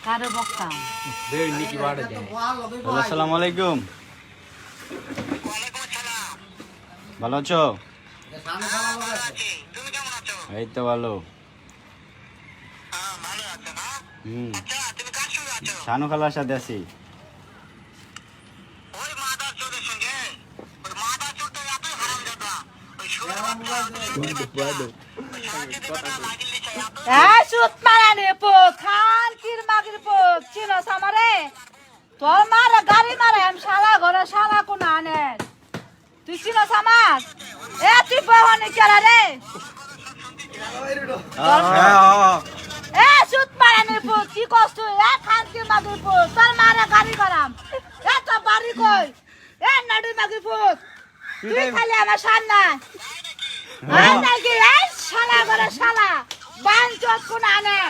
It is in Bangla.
কারে বকতাম আসসালামু আলাইকুম। ভালো আছো? এই তো ভালো। শানু খালার সাথে আছি। সুত মারানি পো খান কির মাগির পো চিনস আমারে তোর মারে গাড়ি মারে আমি শালা ঘরে শালা কোন আনে তুই চিনস আমার তুই বহনি কেরা রে সুত মারানি পো কি কষ্ট খান কির মাগির পো তোর মারে গাড়ি করাম তো বাড়ি কই নাডি মাগির পো তুই খালি আমার সামনে নাকি শালা ঘরে শালা বাঞ্চত কোন আনে